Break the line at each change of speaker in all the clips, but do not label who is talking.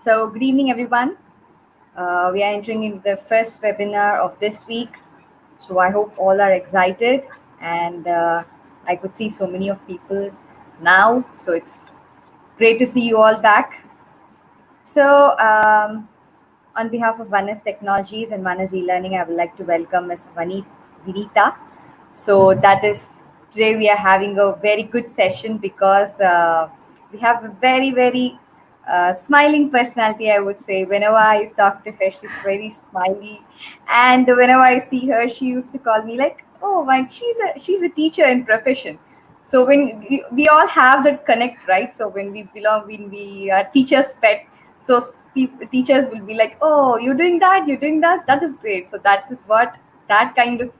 Good evening, everyone. We are entering into the first webinar of this week. So, I hope all are excited, and I could see so many of people now. So, it's great to see you all back. So, on behalf of Vanas Technologies and Vanas E-Learning, I would like to welcome Ms. Vinita. So that is today we are having a very good session because we have a very smiling personality. I would say whenever I talk to her, she's very smiley, and whenever I see her, she used to call me like, "Oh, my, she's a teacher in profession." So when we all have that connect, right? So when we are teachers' pet, so teachers will be like, "Oh, you're doing that. That is great." So that is what that kind of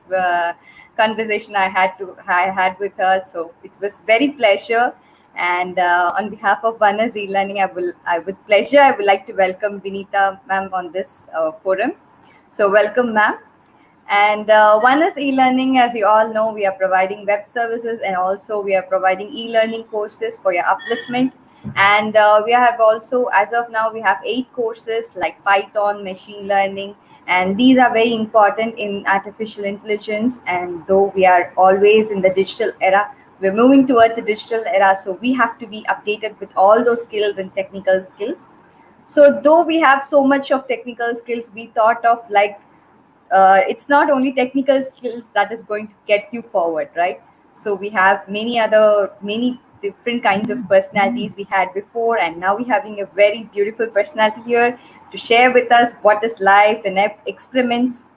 conversation I had with her. So it was very pleasure. And on behalf of Vanas E-Learning, I with pleasure I would like to welcome Vinita ma'am on this forum. So welcome, ma'am. And one is e-learning. As you all know, we are providing web services and also we are providing e-learning courses for your upliftment. And we have also, as of now, we have 8 courses like Python, machine learning, and these are very important in artificial intelligence. And though we are always in the digital era, we're moving towards the digital era, so we have to be updated with all those skills and technical skills. So though we have so much of technical skills, we thought of like it's not only technical skills that is going to get you forward, right? So we have many different kinds of personalities we had before, and now we're having a very beautiful personality here to share with us what is life and experiments.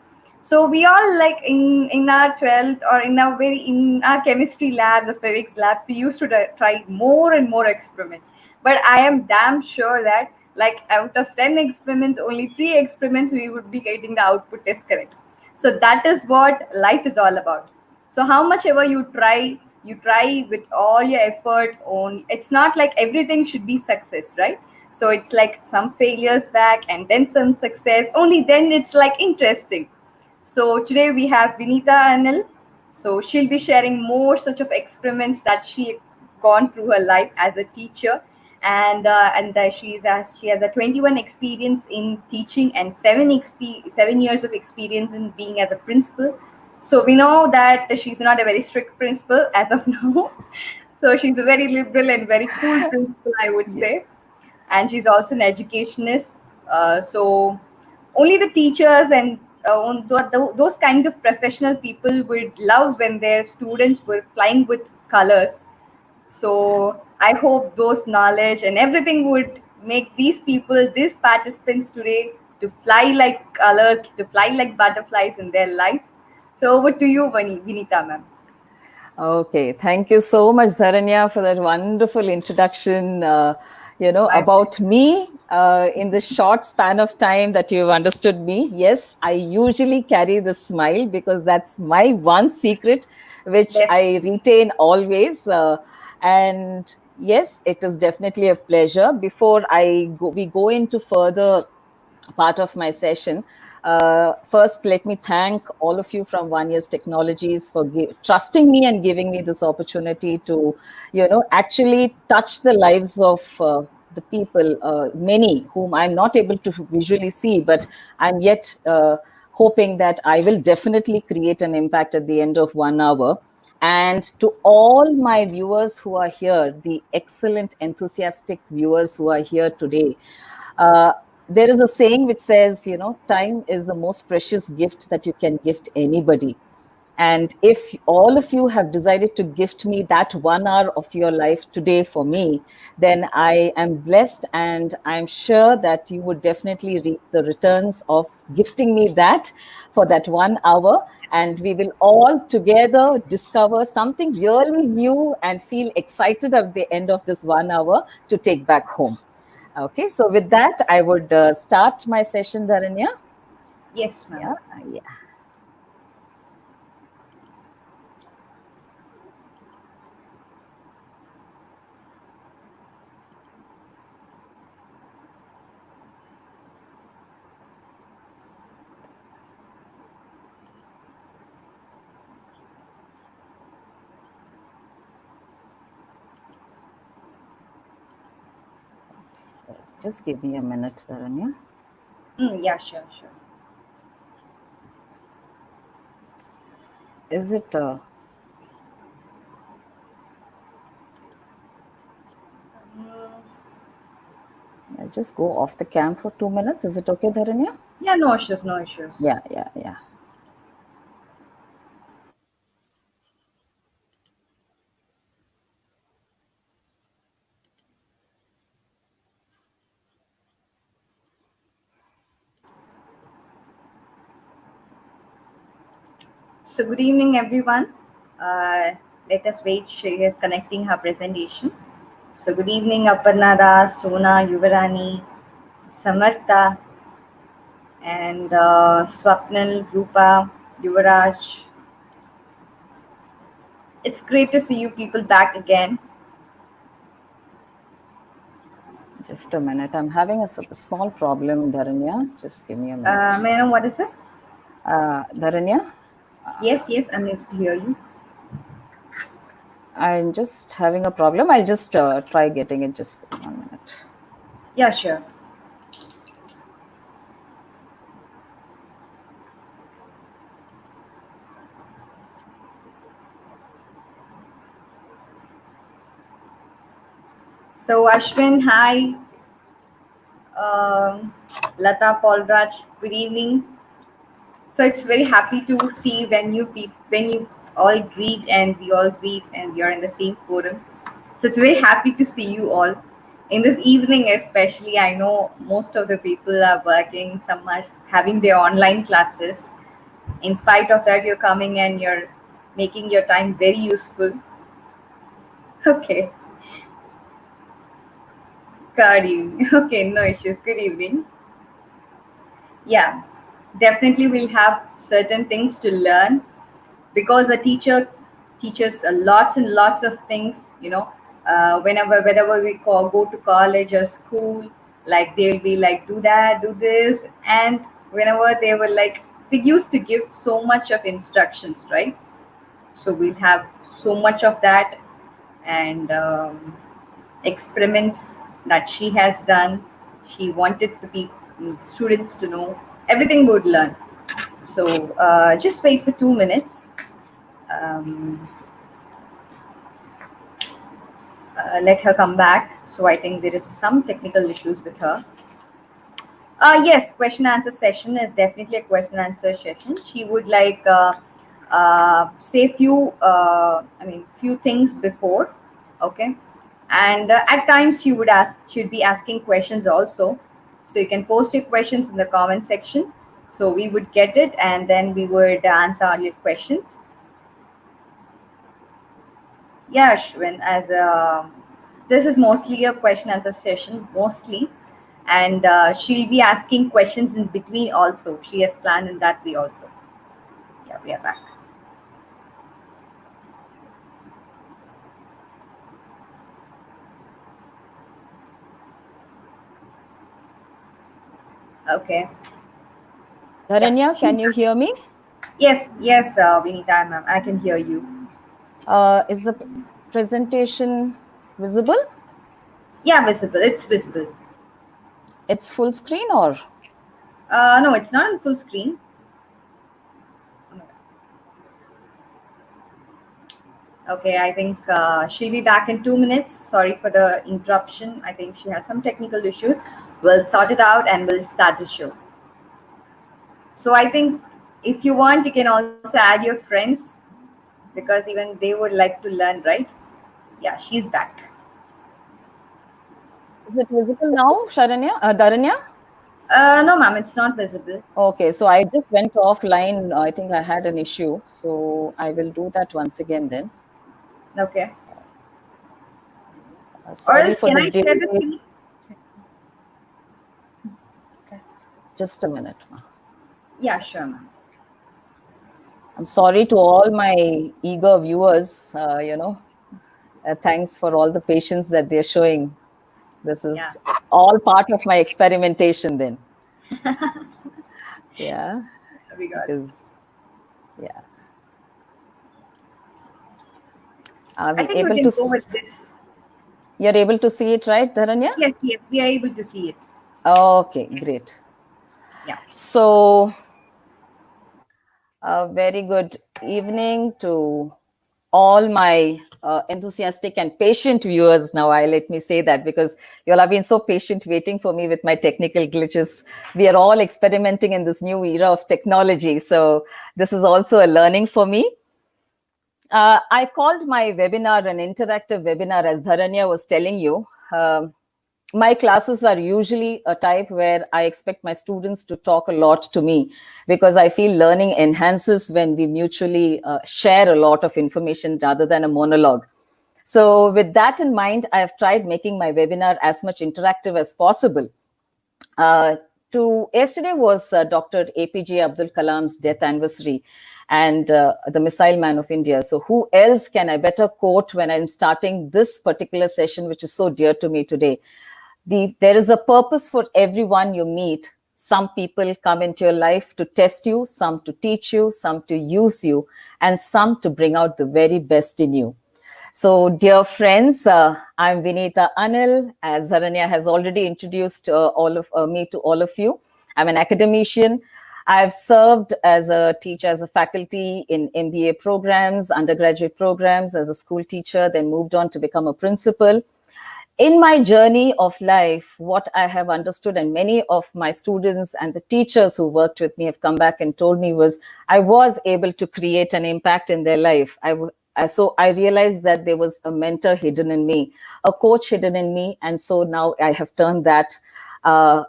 So we all like in our 12th or in our chemistry labs or physics labs, we used to try more and more experiments. But I am damn sure that like out of 10 experiments, only 3 experiments we would be getting the output is correct. So that is what life is all about. So how much ever you try with all your effort on, it's not like everything should be success, right? So it's like some failures back and then some success, only then it's like interesting. So today we have Vinita Anil. So she'll be sharing more such of experiments that she gone through her life as a teacher, and she has a 21 experience in teaching and 7 years of experience in being as a principal. So we know that she's not a very strict principal as of now. So she's a very liberal and very cool principal, I would
Yes.
say, and she's also an educationist. So only the teachers and those kind of professional people would love when their students were flying with colors. So I hope those knowledge and everything would make these participants today to fly like colors, to fly like butterflies in their lives. So over to you, Vinita ma'am.
Okay. Thank you so much, Dharanya, for that wonderful introduction.
My
About
pleasure.
me, in the short span of time that you've understood me, yes, I usually carry the smile because that's my one secret, which I retain always. And yes, it is definitely a pleasure. Before we go into further part of my session. First, let me thank all of you from One Year's Technologies for trusting me and giving me this opportunity to, actually touch the lives of the people, many whom I'm not able to visually see, but I'm yet hoping that I will definitely create an impact at the end of 1 hour. And to all my viewers who are here, the excellent, enthusiastic viewers who are here today, uh, there is a saying which says, time is the most precious gift that you can gift anybody. And if all of you have decided to gift me that 1 hour of your life today for me, then I am blessed, and I'm sure that you would definitely reap the returns of gifting me that for that 1 hour. And we will all together discover something really new and feel excited at the end of this 1 hour to take back home. Okay, so with that, I would start my session, Dharanya.
Yes, ma'am.
Yeah, yeah. Just give me a minute, Dharanya.
Yeah, sure, sure.
Is it?
Mm,
I'll just go off the cam for 2 minutes. Is it okay, Dharanya?
yeah, no issues, no issues.
Yeah, yeah, yeah.
So, good evening, everyone. Uh, Let us wait. She is connecting her presentation. So, good evening, Aparnada, Sona, Yuvarani, Samartha, and Swapnil, Rupa, Yuvaraj. It's great to see you people back again.
Just a minute. I'm having a small problem, Dharanya. Just give me a minute.
May I know what is this?
Dharanya,
Yes, yes, I'm able to hear you.
I'm just having a problem. I'll just try getting it. Just 1 minute.
Yeah, sure. So, Ashwin, hi. Um, Lata, Paulraj, good evening. So it's very happy to see when you all greet and we all greet and we are in the same forum. So it's very happy to see you all in this evening, especially. I know most of the people are working. Some are having their online classes. In spite of that, you're coming and you're making your time very useful. Okay, good evening. Okay, no issues. Good evening. Yeah, definitely we'll have certain things to learn because a teacher teaches a lots and lots of things, whenever we go to college or school, like they'll be like, do that, do this, and whenever they were like, they used to give so much of instructions, right? So we'll have so much of that, and experiments that she has done. She wanted the students to know everything we would learn. So just wait for 2 minutes. um, Let her come back. So I think there is some technical issues with her. Yes, question answer session is definitely a question answer session. She would like say few, few things before, okay, and at times she would ask, should be asking questions also. So you can post your questions in the comment section. So we would get it, and then we would answer all your questions. Yeah, Ashwin, as this is mostly a question answer session, mostly, and she'll be asking questions in between also. She has planned in that way also. Yeah, we are back. Okay. Yeah.
Dharanya, can you hear me?
Yes, yes, Vinita, ma'am, I can hear you.
Is the presentation visible?
Yeah, visible. It's visible.
It's full screen or?
No, it's not on full screen. Okay, I think she'll be back in 2 minutes. Sorry for the interruption. I think she has some technical issues. We'll sort it out and we'll start the show. So I think if you want, you can also add your friends because even they would like to learn, right? Yeah, she's back.
Is it visible now, Dharanya?
No, ma'am, it's not visible.
Okay, so I just went offline. I think I had an issue. So I will do that once again then.
Okay. Or
Sorry
else,
for
can
the
I share the
delay.
screen?
Just a minute.
Yeah, sure, ma'am.
I'm sorry to all my eager viewers. Thanks for all the patience that they're showing. This
Yeah,
is all part of my experimentation then. Yeah,
we got it.
because, yeah. Are
I
we
think we
able
can
to?
go with this.
You're able to see it, right, Dharanya?
Yes, yes, we are able to see it.
Okay, great.
Yeah.
So, a very good evening to all my enthusiastic and patient viewers. Now, let me say that because you all have been so patient waiting for me with my technical glitches. We are all experimenting in this new era of technology. So, this is also a learning for me. I called my webinar an interactive webinar, as Dharanya was telling you. My classes are usually a type where I expect my students to talk a lot to me because I feel learning enhances when we mutually share a lot of information rather than a monologue. So, with that in mind, I have tried making my webinar as much interactive as possible. Uh, to yesterday was Dr. APJ Abdul Kalam's death anniversary and the Missile Man of India. So, who else can I better quote when I'm starting this particular session, which is so dear to me today? There is a purpose for everyone you meet. Some people come into your life to test you, some to teach you, some to use you, and some to bring out the very best in you. So, dear friends, I'm Vinita Anil. As Dharanya has already introduced all of me to all of you, I'm an academician. I've served as a teacher, as a faculty in MBA programs, undergraduate programs, as a school teacher, then moved on to become a principal. In my journey of life, what I have understood, and many of my students and the teachers who worked with me have come back and told me, was I was able to create an impact in their life. So I realized that there was a mentor hidden in me, a coach hidden in me. And so now I have turned that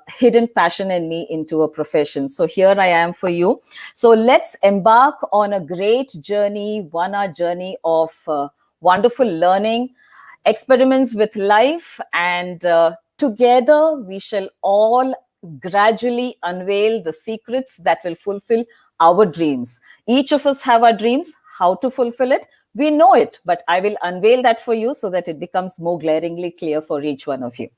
hidden passion in me into a profession. So here I am for you. So let's embark on a great journey, 1 hour journey of wonderful learning, experiments with life, and together we shall all gradually unveil the secrets that will fulfill our dreams. Each of us have our dreams. How to fulfill it? We know it, but I will unveil that for you so that it becomes more glaringly clear for each one of you.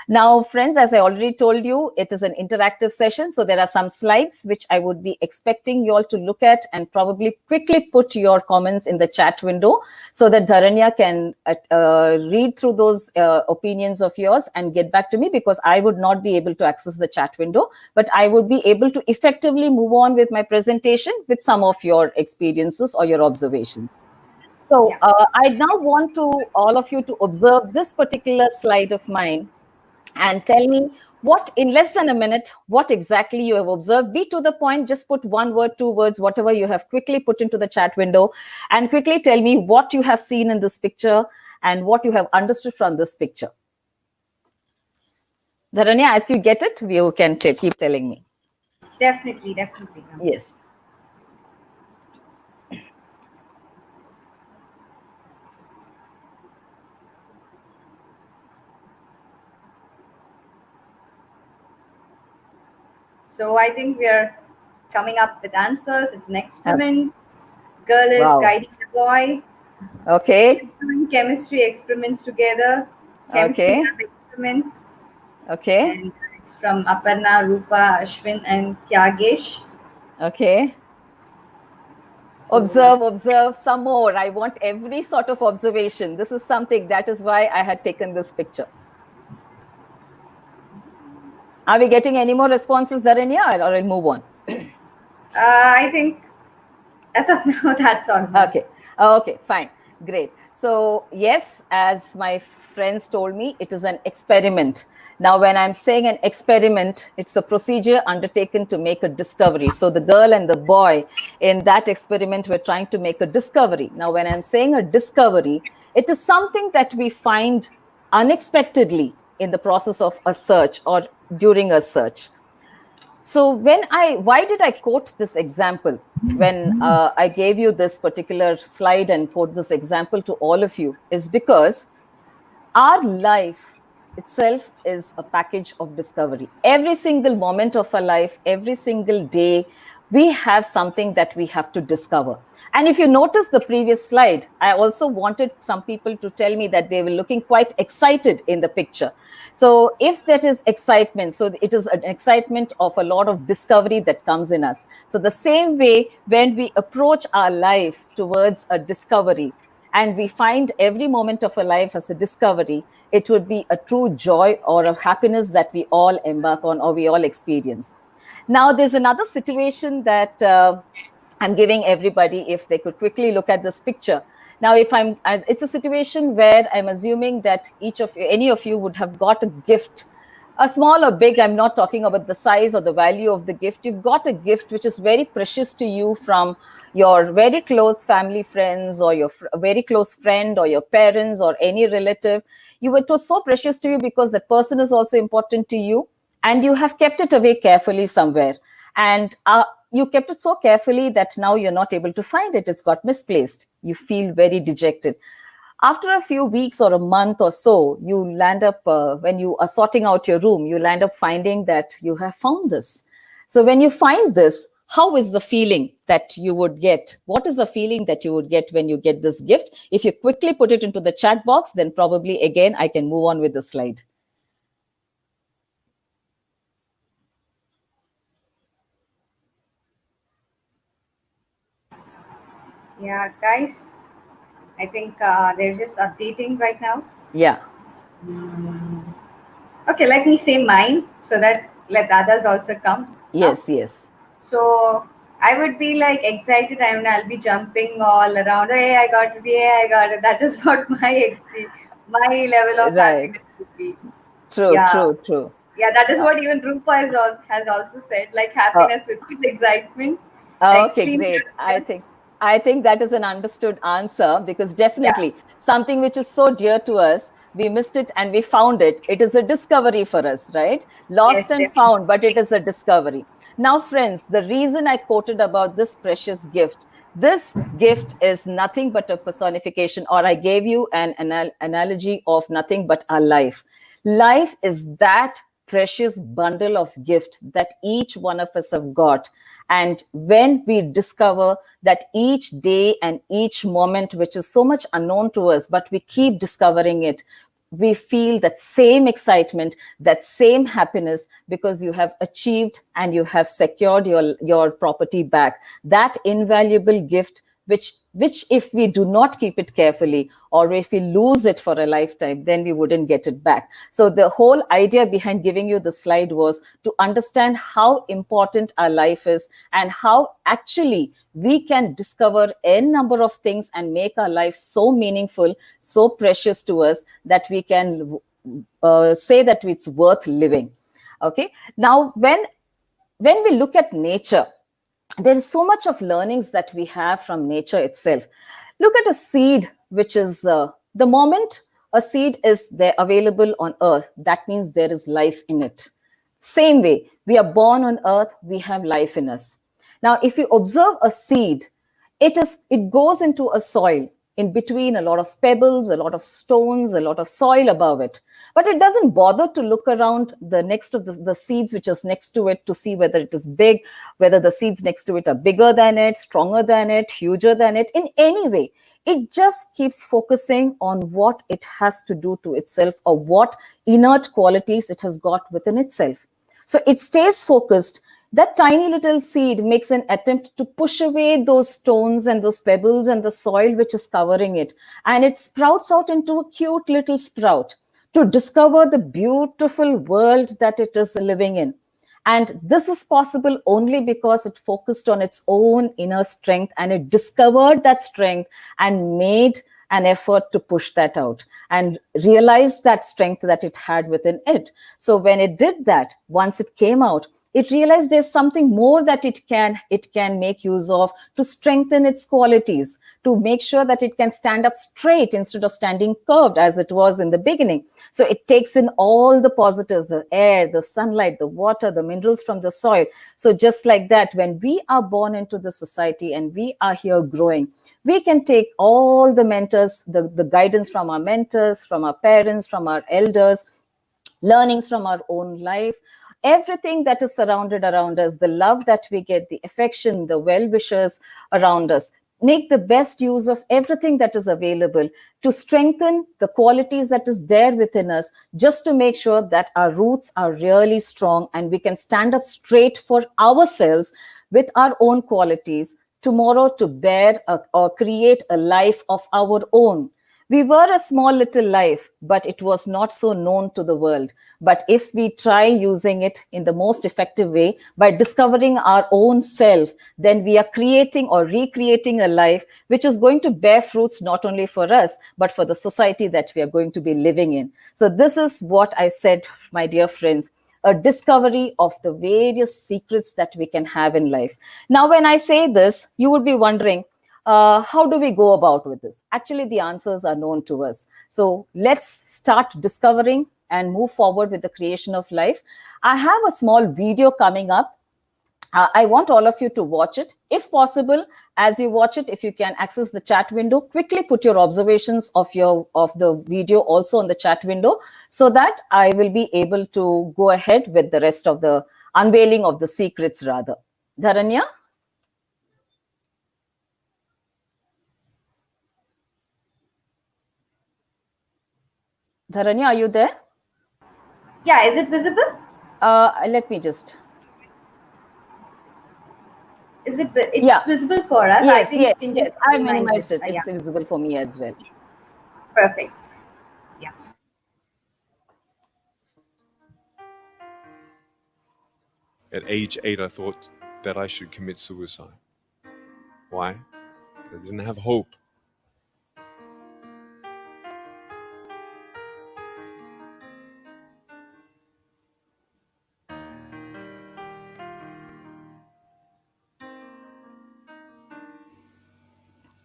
Now, friends, as I already told you, it is an interactive session. So there are some slides which I would be expecting you all to look at and probably quickly put your comments in the chat window so that Dharanya can read through those opinions of yours and get back to me, because I would not be able to access the chat window, but I would be able to effectively move on with my presentation with some of your experiences or your observations. So I now want to all of you to observe this particular slide of mine and tell me what, in less than a minute, what exactly you have observed. Be to the point, just put 1 word, 2 words, whatever you have quickly put into the chat window, and quickly tell me what you have seen in this picture and what you have understood from this picture. Dharanya, as you get it, you can keep telling me.
Definitely, definitely.
Yes.
So I think we are coming up with answers. It's an experiment. Girl is
Wow.
guiding the boy.
Okay.
It's doing chemistry experiments together. Chemistry
Okay.
lab experiment.
Okay.
And it's from Aparna, Rupa, Ashwin, and Tyagesh.
Okay.
So,
Observe some more. I want every sort of observation. This is something, that is why I had taken this picture. Are we getting any more responses, Dharanya, or I'll move on?
I think as of now, that's all.
Okay. Okay, fine. Great. So, yes, as my friends told me, it is an experiment. Now, when I'm saying an experiment, it's a procedure undertaken to make a discovery. So, the girl and the boy in that experiment were trying to make a discovery. Now, when I'm saying a discovery, it is something that we find unexpectedly in the process of a search or during a search. So why did I quote this example when I gave you this particular slide and quote this example to all of you, is because our life itself is a package of discovery. Every single moment of our life, every single day, we have something that we have to discover. And if you notice the previous slide, I also wanted some people to tell me that they were looking quite excited in the picture. So if that is excitement, so it is an excitement of a lot of discovery that comes in us. So the same way, when we approach our life towards a discovery, and we find every moment of our life as a discovery, it would be a true joy or a happiness that we all embark on or we all experience. Now, there's another situation that I'm giving everybody, if they could quickly look at this picture. Now, it's a situation where I'm assuming that any of you would have got a gift, a small or big. I'm not talking about the size or the value of the gift. You've got a gift which is very precious to you from your very close family friends, or your very close friend, or your parents, or any relative. It was so precious to you because that person is also important to you, and you have kept it away carefully somewhere. And you kept it so carefully that now you're not able to find it. It's got misplaced. You feel very dejected. After a few weeks or a month or so, you land up, when you are sorting out your room, you land up finding that you have found this. So when you find this, how is the feeling that you would get? What is the feeling that you would get when you get this gift? If you quickly put it into the chat box, then probably again I can move on with the slide.
Yeah, guys, I think they're just updating right now.
Yeah.
Okay, let me say mine so that let others also come up.
Yes, yes.
So I would be like excited. I mean, I'll be jumping all around. Hey, I got it! Yeah, I got it! That is what my level of
Right.
happiness would be.
True,
Yeah,
true, true.
yeah. That is what even Rupa has also said. Like
Uh,
happiness with excitement,
Okay,
extreme
great.
happiness.
I think that is an understood answer, because
Yeah.
definitely something which is so dear to us, we missed it and we found it. It is a discovery for us, right? Lost
Yes,
and
definitely.
found, but it is a discovery. Now, friends, the reason I quoted about this gift is nothing but a personification, or I gave you an analogy of nothing but our life. Life is that precious bundle of gift that each one of us have got. And when we discover that each day and each moment, which is so much unknown to us, but we keep discovering it, we feel that same excitement, that same happiness, because you have achieved and you have secured your property back. That invaluable gift, which if we do not keep it carefully, or if we lose it for a lifetime, then we wouldn't get it back. So the whole idea behind giving you the slide was to understand how important our life is, and how actually we can discover a number of things and make our life so meaningful, so precious to us, that we can say that it's worth living. Okay. Now, when we look at nature, there is so much of learnings that we have from nature itself. Look at a seed, which is the moment a seed is there available on earth, that means there is life in it. Same way, we are born on earth, we have life in us. Now, if you observe a seed, it goes into a soil, in between a lot of pebbles, a lot of stones, a lot of soil above it, but it doesn't bother to look around the next of the seeds which is next to it, to see whether it is big, whether the seeds next to it are bigger than it, stronger than it, huger than it, in any way. It just keeps focusing on what it has to do to itself, or what inert qualities it has got within itself. So it stays focused. That tiny little seed makes an attempt to push away those stones and those pebbles and the soil which is covering it. And it sprouts out into a cute little sprout to discover the beautiful world that it is living in. And this is possible only because it focused on its own inner strength, and it discovered that strength and made an effort to push that out and realize that strength that it had within it. So when it did that, once it came out, it realized there's something more that it can make use of to strengthen its qualities, to make sure that it can stand up straight instead of standing curved as it was in the beginning. So it takes in all the positives, the air, the sunlight, the water, the minerals from the soil. So just like that, when we are born into the society and we are here growing, we can take all the mentors, the guidance from our mentors, from our parents, from our elders, learnings from our own life, everything that is surrounded around us, the love that we get, the affection, the well wishers around us. Make the best use of everything that is available to strengthen the qualities that is there within us, just to make sure that our roots are really strong and we can stand up straight for ourselves with our own qualities, tomorrow to bear or create a life of our own. We were a small little life, but it was not so known to the world. But if we try using it in the most effective way by discovering our own self, then we are creating or recreating a life which is going to bear fruits not only for us, but for the society that we are going to be living in. So, this is what I said, my dear friends, a discovery of the various secrets that we can have in life. Now, when I say this, you would be wondering, how do we go about with this? Actually, the answers are known to us. So let's start discovering and move forward with the creation of life. I have a small video coming up. I want all of you to watch it. If possible, as you watch it, if you can access the chat window, quickly put your observations of the video also on the chat window, so that I will be able to go ahead with the rest of the unveiling of the secrets rather. Dharanya? Dharanya, are you there?
Yeah, is it visible?
Let me just.
Is it? It's
Yeah.
visible for us. I
Yes,
think
yes,
you can
yes.
just
I
minimize it.
minimized it.
Yeah,
It's visible for me as well.
perfect. Yeah.
At age 8, I thought that I should commit suicide. Why? Because I didn't have hope.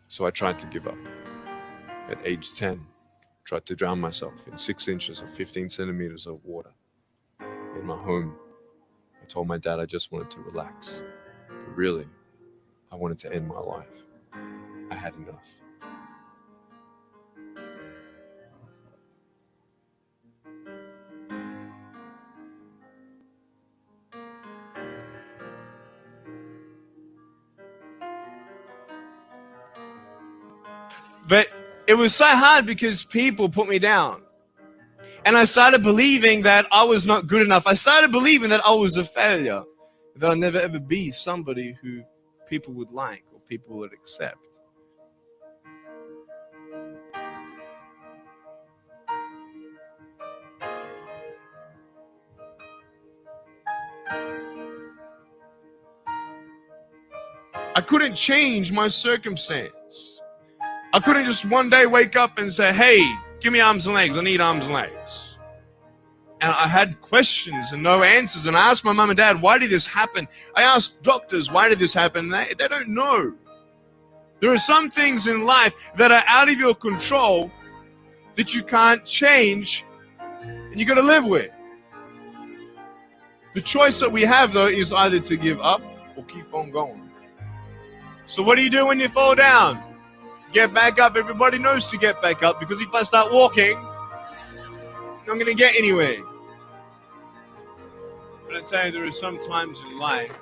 So I tried to give up. At age 10, tried to drown myself in 6 inches or 15 centimeters of water in my home. I told my dad I just wanted to relax. But really, I wanted to end my life. I had enough. But it was so hard because people put me down. And I started believing that I was not good enough. I started believing that I was a failure. That I'll never ever be somebody who people would like or people would accept. I couldn't change my circumstance. I couldn't just one day wake up and say, hey, give me arms and legs. I need arms and legs. And I had questions and no answers. And I asked my mum and dad, why did this happen? I asked doctors, why did this happen? They don't know. There are some things in life that are out of your control that you can't change and you got to live with. The choice that we have, though, is either to give up or keep on going. So what do you do when you fall down? Get back up. Everybody knows to get back up, because if I start walking, I'm not going to get anywhere. But I tell you, there are some times in life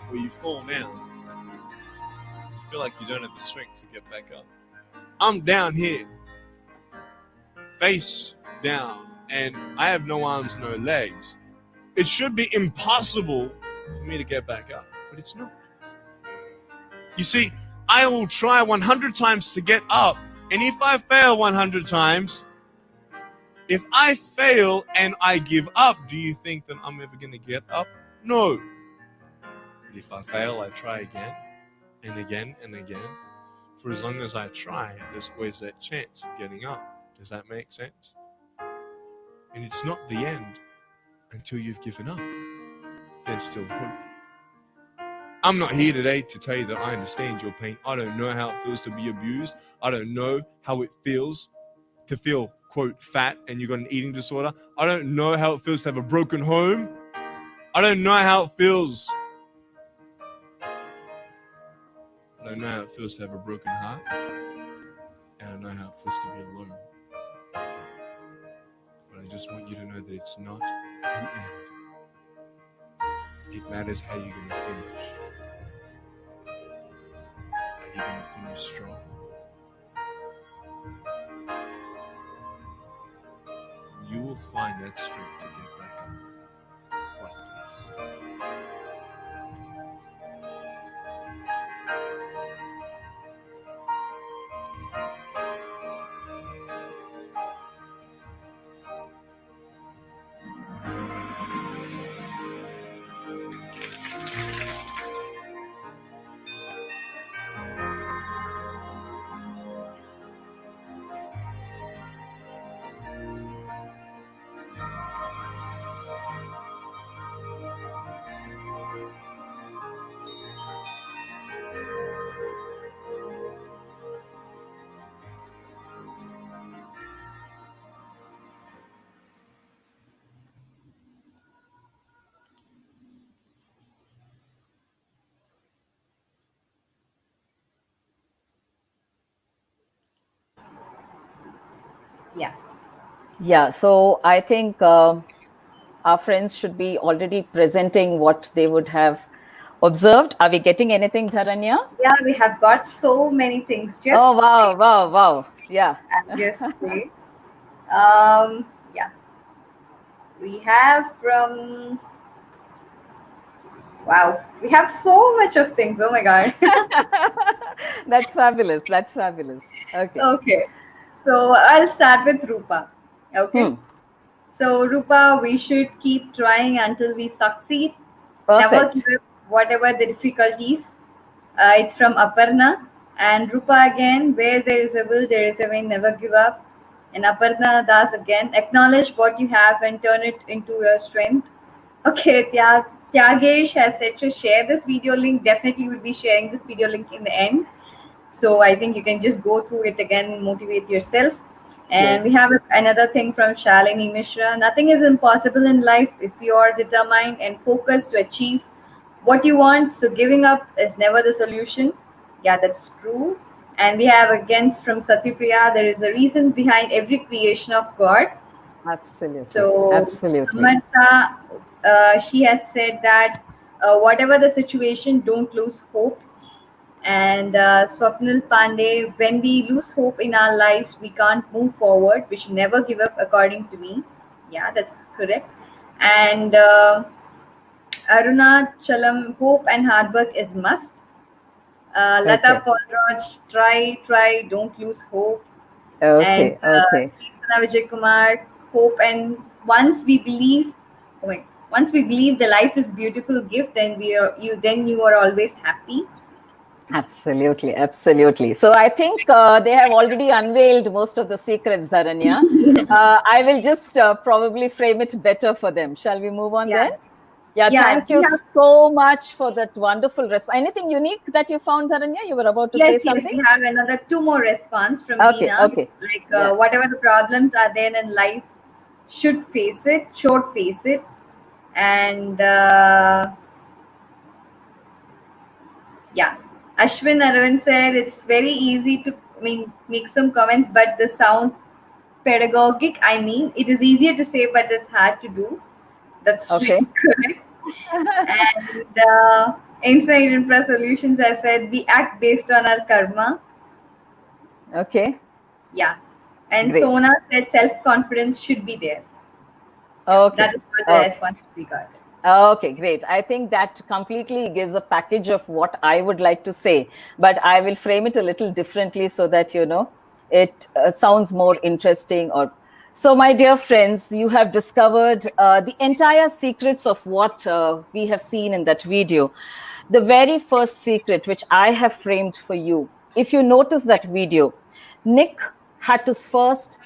where you fall down. You feel like you don't have the strength to get back up. I'm down here, face down, and I have no arms, no legs. It should be impossible for me to get back up, but it's not. You see, I will try 100 times to get up, and if I fail 100 times, if I fail and I give up, do you think that I'm ever going to get up? No. But if I fail, I try again and again and again. For as long as I try, there's always that chance of getting up. Does that make sense? And it's not the end until you've given up. There's still hope. I'm not here today to tell you that I understand your pain. I don't know how it feels to be abused. I don't know how it feels to feel, quote, fat and you've got an eating disorder. I don't know how it feels to have a broken home. I don't know how it feels. I don't know how it feels to have a broken heart. And I don't know how it feels to be alone. But I just want you to know that it's not the end. It matters how you're going to finish. Are you going to finish strong? You will find that strength to get back up like this.
Yeah.
Yeah, so I think our friends should be already presenting what they would have observed. Are we getting anything, Dharanya?
Yeah, we have got so many things.
Oh,
Just
wow, wow, wow. Yeah.
I'll just say. Yeah, we have from wow, we have so much of things. Oh my god.
That's fabulous. That's fabulous. Okay.
Okay, so I'll start with Rupa. Okay,
Hmm.
so Rupa, we should keep trying until we succeed. Never give
Perfect.
up, whatever the difficulties. It's from Aparna. And Rupa again, where there is a will, there is a way, never give up. And Aparna Das again, acknowledge what you have and turn it into your strength. Okay, Tyagesh has said to share this video link. Definitely will be sharing this video link in the end. So I think you can just go through it again and motivate yourself. And we
Yes.
have another thing from Shalini Mishra. Nothing is impossible in life if you are determined and focused to achieve what you want. So giving up is never the solution. Yeah, that's true. And we have again from Satyapriya, there is a reason behind every creation of God.
Absolutely.
So
Absolutely.
Samartha, she has said that whatever the situation, don't lose hope. And Swapnil Pandey, when we lose hope in our lives, we can't move forward. We should never give up, according to me. Yeah, that's correct. And Aruna Chalam, hope and hard work is must. Lata
Okay.
Polraj, try, don't lose hope. And
Okay. Okay.
Kirtana Vijay Kumar, hope and oh my, once we believe the life is beautiful gift, then you are always happy.
Absolutely, absolutely. So I think they have already unveiled most of the secrets, Dharanya. I will just probably frame it better for them. Shall we move on
Yeah,
then? Yeah,
yeah.
thank
We
you
have
so much for that wonderful response. Anything unique that you found, Dharanya? You were about to say
yes.
something?
We have another two more response from
Okay,
Veena.
okay.
Like
Yeah.
whatever the problems are there in life, should face it, and yeah. Ashwin Arvind said it's very easy to make some comments, but the sound pedagogic. I mean, it is easier to say, but it's hard to do. That's
Okay.
correct. And Infinite Infra Solutions has said we act based on our karma.
Okay.
Yeah. And
Great.
Sona said self confidence should be there. Yeah,
Okay.
that is what the
Okay.
response we got.
Okay, great. I think that completely gives a package of what I would like to say, but I will frame it a little differently so that, it sounds more interesting. Or so, my dear friends, you have discovered the entire secrets of what we have seen in that video. The very first secret, which I have framed for you, if you notice that video, Nick had to first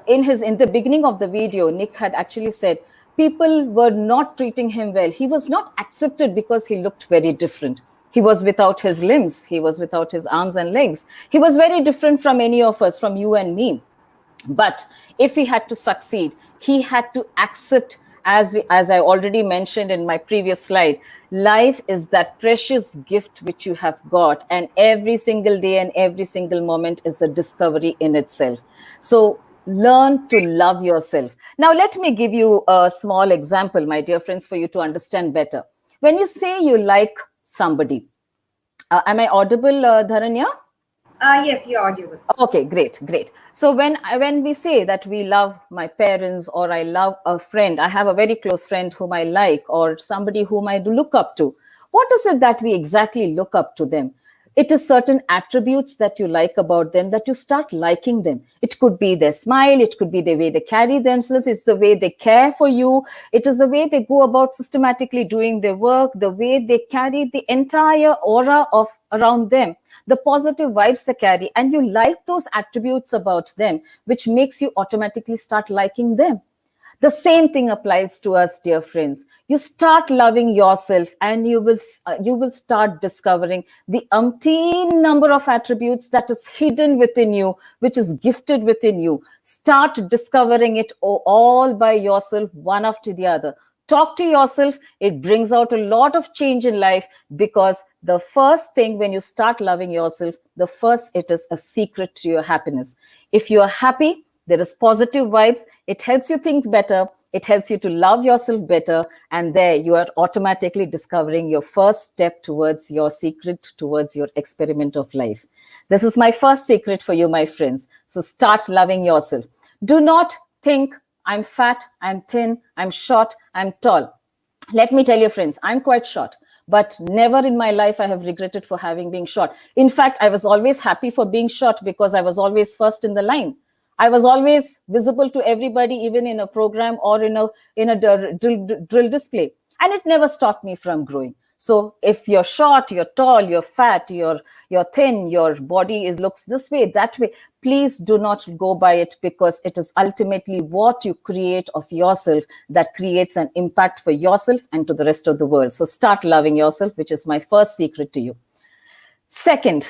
in the beginning of the video, Nick had actually said people were not treating him well. He was not accepted because he looked very different. He was without his limbs, he was without his arms and legs. He was very different from any of us, from you and me. But if he had to succeed, he had to accept, as I already mentioned in my previous slide, life is that precious gift which you have got, and every single day and every single moment is a discovery in itself. So learn to love yourself. Now let me give you a small example, my dear friends, for you to understand better. When you say you like somebody, am I audible, Dharanya?
Yes, you're audible.
Okay, great, great. So when we say that we love my parents, or I love a friend, I have a very close friend whom I like, or somebody whom I do look up to, what is it that we exactly look up to them? It is certain attributes that you like about them that you start liking them. It could be their smile, it could be the way they carry themselves, it's the way they care for you, it is the way they go about systematically doing their work, the way they carry the entire aura of around them, the positive vibes they carry, and you like those attributes about them, which makes you automatically start liking them. The same thing applies to us, dear friends. You start loving yourself, and you will start discovering the umpteen number of attributes that is hidden within you, which is gifted within you. Start discovering it all by yourself, one after the other. Talk to yourself. It brings out a lot of change in life, because the first thing, when you start loving yourself, the first, it is a secret to your happiness. If you are happy, There is positive vibes. It helps you think better. It helps you to love yourself better. And there you are automatically discovering your first step towards your secret, towards your experiment of life. This is my first secret for you, my friends. So start loving yourself. Do not think I'm fat, I'm thin, I'm short, I'm tall. Let me tell you, friends, I'm quite short, but never in my life I have regretted for having been short. In fact, I was always happy for being short because I was always first in the line. I was always visible to everybody, even in a program or in a drill display, and it never stopped me from growing. So if you're short, you're tall, you're fat, you're thin, your body is looks this way, that way, please do not go by it, because it is ultimately what you create of yourself that creates an impact for yourself and to the rest of the world. So start loving yourself, which is my first secret to you. Second,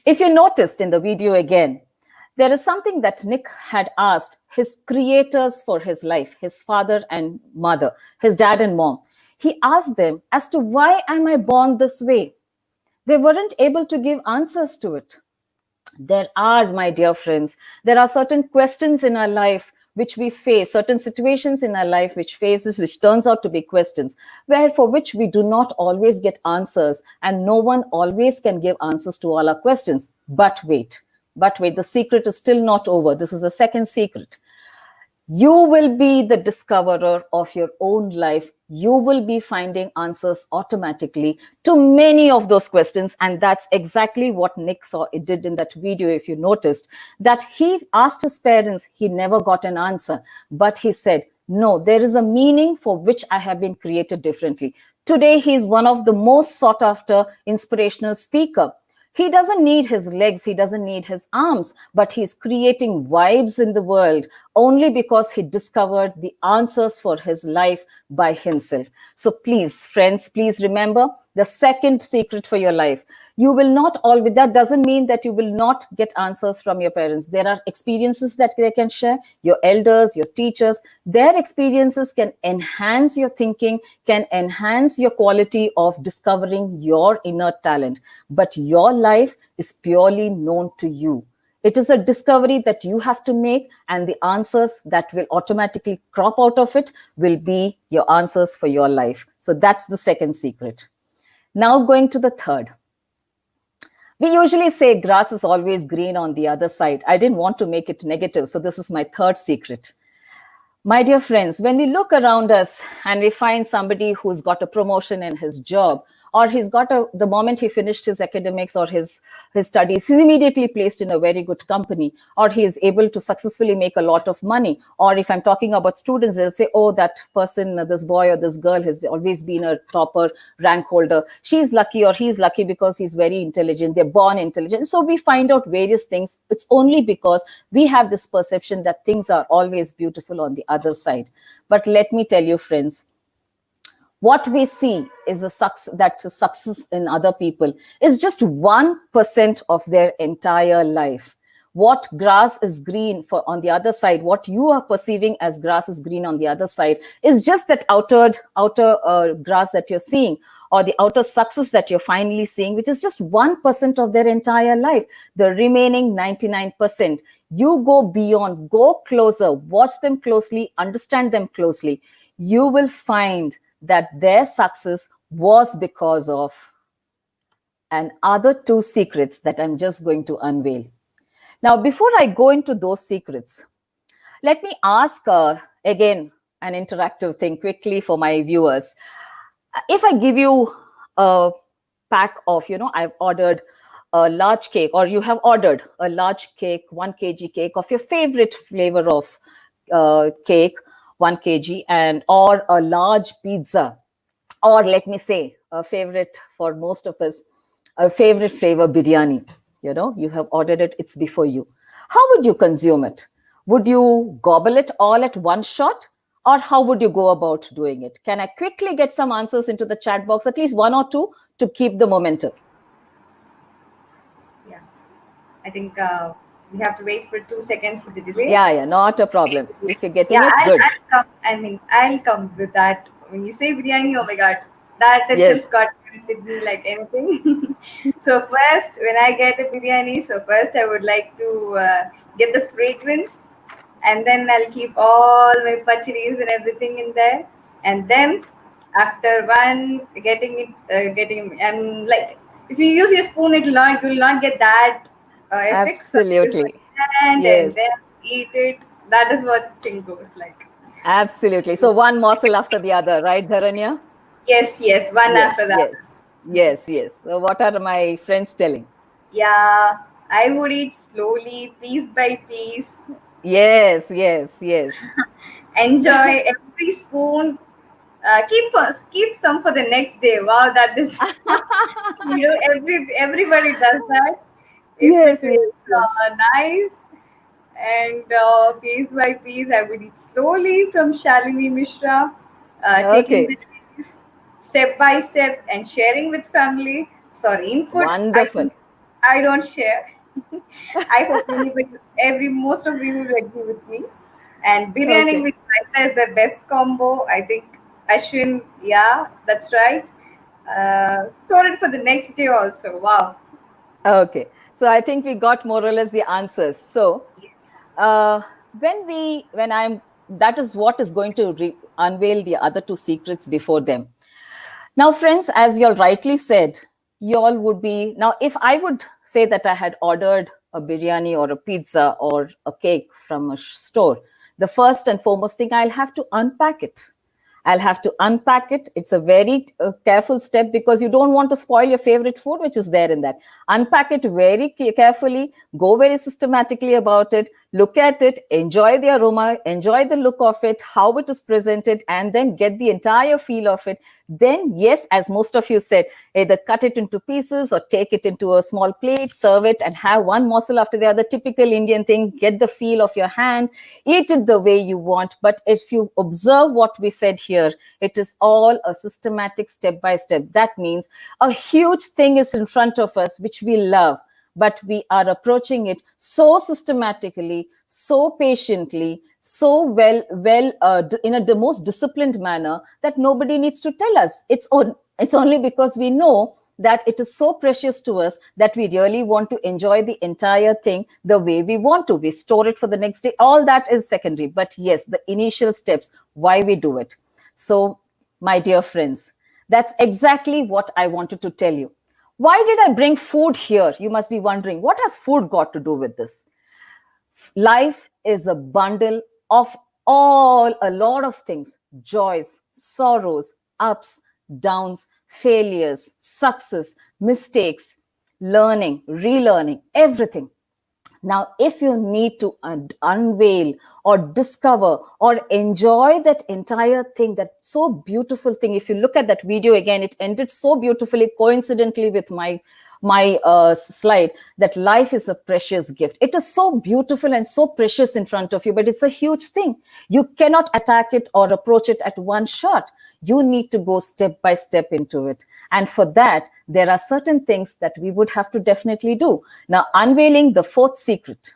if you noticed in the video again, there is something that Nick had asked his creators for his life, his father and mother, his dad and mom. He asked them as to why am I born this way? They weren't able to give answers to it. There are, my dear friends, there are certain questions in our life which we face, certain situations in our life which turns out to be questions, for which we do not always get answers, and no one always can give answers to all our questions. But wait, the secret is still not over. This is the second secret. You will be the discoverer of your own life. You will be finding answers automatically to many of those questions. And that's exactly what Nick did in that video. If you noticed that he asked his parents, he never got an answer, but he said, no, there is a meaning for which I have been created differently. Today, he's one of the most sought after inspirational speaker. He doesn't need his legs, he doesn't need his arms, but he's creating vibes in the world only because he discovered the answers for his life by himself. So please, friends, please remember the second secret for your life. You will not always, that doesn't mean that you will not get answers from your parents. There are experiences that they can share, your elders, your teachers. Their experiences can enhance your thinking, can enhance your quality of discovering your inner talent. But your life is purely known to you. It is a discovery that you have to make, and the answers that will automatically crop out of it will be your answers for your life. So that's the second secret. Now going to the third. We usually say grass is always green on the other side. I didn't want to make it negative, so this is my third secret. My dear friends, when we look around us and we find somebody who's got a promotion in his job, or he's got the moment he finished his academics or his studies, he's immediately placed in a very good company, or he is able to successfully make a lot of money. Or if I'm talking about students, they'll say, oh, that person, this boy or this girl has always been a topper, rank holder. She's lucky or he's lucky because he's very intelligent. They're born intelligent. So we find out various things. It's only because we have this perception that things are always beautiful on the other side. But let me tell you, friends, what we see is success in other people is just 1% of their entire life. What grass is green on the other side, what you are perceiving as grass is green on the other side, is just that outer grass that you're seeing, or the outer success that you're finally seeing, which is just 1% of their entire life. The remaining 99%, you go beyond, go closer, watch them closely, understand them closely. You will find that their success was because of other two secrets that I'm just going to unveil. Now, before I go into those secrets, let me ask again an interactive thing quickly for my viewers. If I give you a pack of, I've ordered a large cake, or you have ordered a large cake, 1 kg cake of your favorite flavor of cake, 1 kg, or a large pizza, or let me say a favorite for most of us, a favorite flavor biryani. You have ordered it, it's before you. How would you consume it? Would you gobble it all at one shot? Or how would you go about doing it? Can I quickly get some answers into the chat box, at least 1 or 2, to keep the momentum?
Yeah, I think we have to wait for 2 seconds for the delay.
Yeah, not a problem. If you're getting it, good.
I'll come with that. When you say biryani, oh my God, that itself got with me like anything. So first, when I get a biryani, first I would like to get the fragrance and then I'll keep all my pacharis and everything in there, and then after one getting it, getting and like if you use your spoon, you will not get that effect. So I use my
Absolutely.
hand and
Yes,
then eat it. That is what thing goes like.
absolutely. So one morsel after the other, right, Dharanya?
Yes, yes, one
Yes,
after the
yes,
other.
yes, yes. So what are my friends telling?
Yeah, I would eat slowly, piece by piece.
Yes, yes, yes.
Enjoy every spoon. Keep some for the next day. Wow, that is everybody does that. If it
Yes, yes,
is
yes.
nice, and piece by piece, I would eat slowly from Shalini Mishra, taking
Okay,
the days step by step and sharing with family. Sorry, in food,
wonderful.
I don't share. I hope most of you will agree with me. And biryani
Okay,
with raita is the best combo. I think Ashwin, yeah, that's right. Store it for the next day also. Wow.
okay. So I think we got more or less the answers. So
Yes.
uh, when I'm, that is what is going to unveil the other two secrets before them. Now, friends, as you all rightly said, you all would be now. If I would say that I had ordered a biryani or a pizza or a cake from a store, the first and foremost thing, I'll have to unpack it. I'll have to unpack it. It's a very careful step because you don't want to spoil your favorite food, which is there in that. Unpack it very carefully, go very systematically about it, look at it, enjoy the aroma, enjoy the look of it, how it is presented, and then get the entire feel of it. Then, yes, as most of you said, either cut it into pieces or take it into a small plate, serve it, and have one morsel after the other. Typical Indian thing, get the feel of your hand, eat it the way you want. But if you observe what we said here, it is all a systematic step by step. That means a huge thing is in front of us, which we love, but we are approaching it so systematically, so patiently, so in the most disciplined manner that nobody needs to tell us. It's only because we know that it is so precious to us that we really want to enjoy the entire thing the way we want to. We store it for the next day. All that is secondary. But yes, the initial steps, why we do it. So, my dear friends, that's exactly what I wanted to tell you. Why did I bring food here? You must be wondering, what has food got to do with this? Life is a bundle of a lot of things: joys, sorrows, ups, downs, failures, success, mistakes, learning, relearning, everything. Now, if you need to unveil or discover or enjoy that entire thing, that so beautiful thing, if you look at that video again, it ended so beautifully, coincidentally with my slide, that life is a precious gift. It is so beautiful and so precious in front of you, but it's a huge thing. You cannot attack it or approach it at one shot. You need to go step by step into it. And for that, there are certain things that we would have to definitely do. Now, unveiling the fourth secret.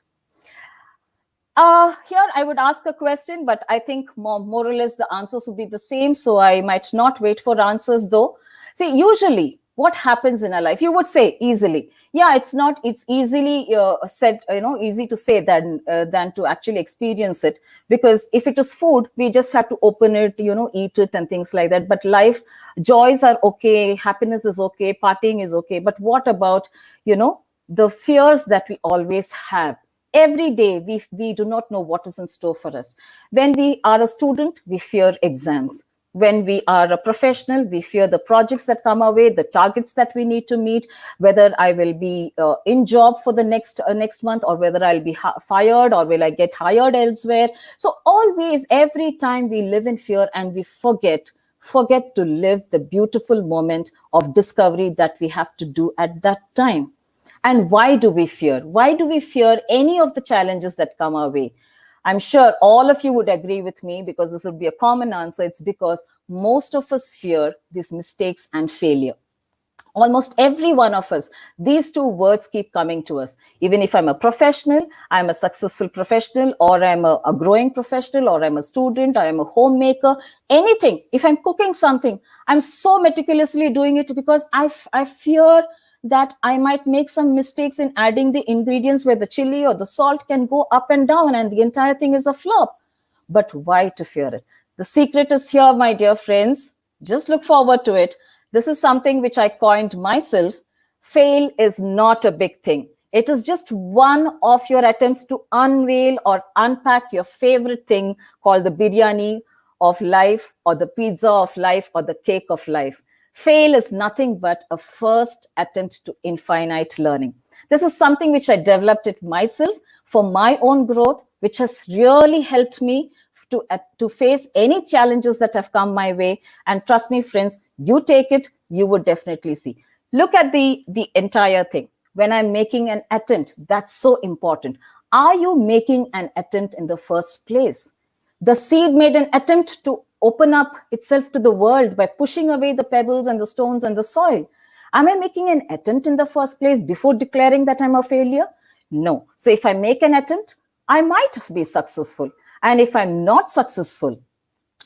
Here I would ask a question, but I think more or less the answers would be the same. So I might not wait for answers though. See, usually what happens in our life, you would say easily. Yeah, it's easily said, easy to say than to actually experience it. Because if it is food, we just have to open it, eat it and things like that. But life, joys are okay, happiness is okay, partying is okay. But what about, the fears that we always have? Every day we do not know what is in store for us. When we are a student, we fear exams. When we are a professional, we fear the projects that come our way, the targets that we need to meet, whether I will be in job for the next month, or whether I'll be fired, or will I get hired elsewhere. So always, every time, we live in fear, and we forget to live the beautiful moment of discovery that we have to do at that time. And why do we fear? Why do we fear any of the challenges that come our way? I'm sure all of you would agree with me, because this would be a common answer. It's because most of us fear these mistakes and failure. Almost every one of us, these two words keep coming to us. Even if I'm a professional, I'm a successful professional, or I'm a growing professional, or I'm a student, or I'm a homemaker, anything. If I'm cooking something, I'm so meticulously doing it because I fear that I might make some mistakes in adding the ingredients where the chili or the salt can go up and down and the entire thing is a flop. But why to fear it? The secret is here, my dear friends. Just look forward to it. This is something which I coined myself. Fail is not a big thing. It is just one of your attempts to unveil or unpack your favorite thing called the biryani of life, or the pizza of life, or the cake of life. Fail is nothing but a first attempt to infinite learning. This is something which I developed it myself for my own growth, which has really helped me to face any challenges that have come my way. And trust me, friends, you take it, you would definitely see. Look at the entire thing. When I'm making an attempt, that's so important. Are you making an attempt in the first place? The seed made an attempt to open up itself to the world by pushing away the pebbles and the stones and the soil. Am I making an attempt in the first place before declaring that I'm a failure? No. So if I make an attempt, I might be successful. And if I'm not successful,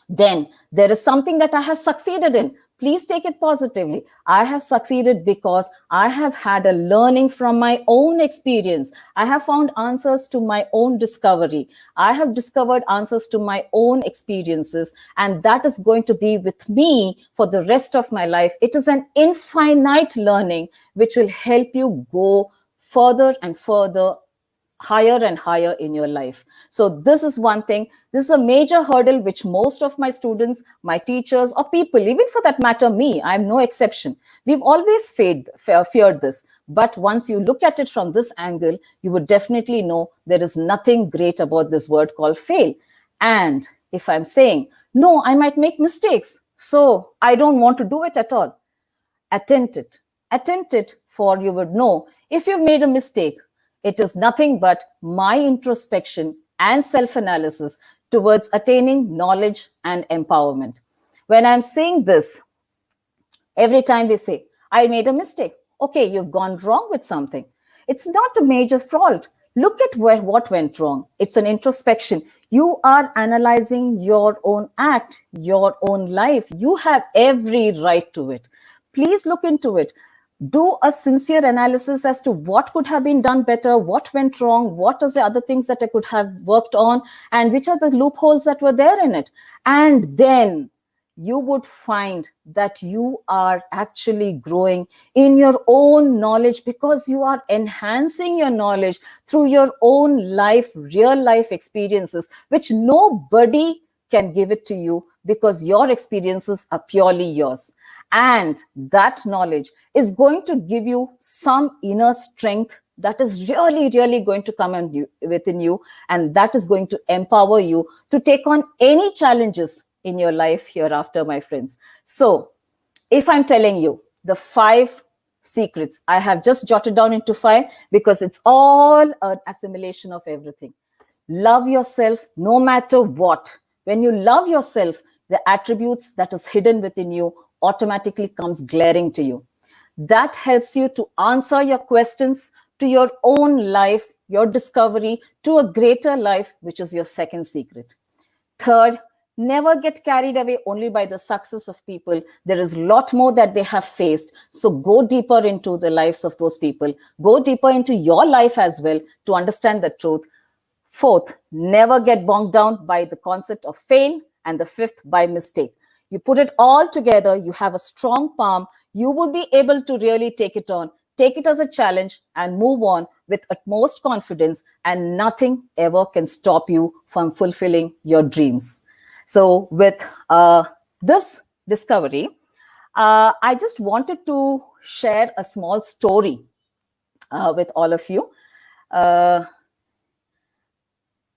then there is something that I have succeeded in. Please take it positively. I have succeeded because I have had a learning from my own experience. I have found answers to my own discovery. I have discovered answers to my own experiences, and that is going to be with me for the rest of my life. It is an infinite learning which will help you go further and further, higher and higher in your life. So this is one thing. This is a major hurdle which most of my students, my teachers, or people, even for that matter me, I'm no exception. We've always feared this. But once you look at it from this angle, you would definitely know there is nothing great about this word called fail. And if I'm saying, no, I might make mistakes, so I don't want to do it at all, attempt it. Attempt it, for you would know if you've made a mistake, it is nothing but my introspection and self-analysis towards attaining knowledge and empowerment. When I'm saying this, every time we say, I made a mistake. Okay, you've gone wrong with something. It's not a major fault. Look at what went wrong. It's an introspection. You are analyzing your own act, your own life. You have every right to it. Please look into it. Do a sincere analysis as to what could have been done better, what went wrong, what are the other things that I could have worked on, and which are the loopholes that were there in it. And then you would find that you are actually growing in your own knowledge, because you are enhancing your knowledge through your own life, real life experiences, which nobody can give it to you, because your experiences are purely yours. And that knowledge is going to give you some inner strength that is really, really going to come within you. And that is going to empower you to take on any challenges in your life hereafter, my friends. So if I'm telling you the 5 secrets, I have just jotted down into 5 because it's all an assimilation of everything. Love yourself no matter what. When you love yourself, the attributes that is hidden within you automatically comes glaring to you. That helps you to answer your questions, to your own life, your discovery, to a greater life, which is your second secret. Third, never get carried away only by the success of people. There is a lot more that they have faced. So go deeper into the lives of those people. Go deeper into your life as well to understand the truth. Fourth, never get bogged down by the concept of fail. And the fifth, by mistake. You put it all together, you have a strong palm, you would be able to really take it on, take it as a challenge and move on with utmost confidence, and nothing ever can stop you from fulfilling your dreams. So with this discovery, I just wanted to share a small story with all of you.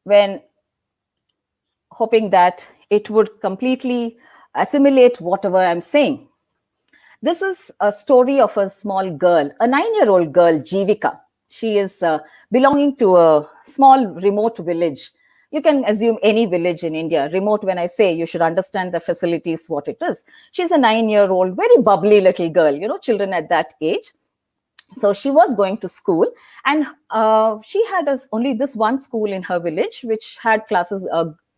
When hoping that it would completely assimilate whatever I'm saying. This is a story of a small girl, a 9-year-old girl, Jivika. She is belonging to a small remote village. You can assume any village in India. Remote, when I say, you should understand the facilities, what it is. She's a 9-year-old, very bubbly little girl, children at that age. So she was going to school, and she had only this one school in her village, which had classes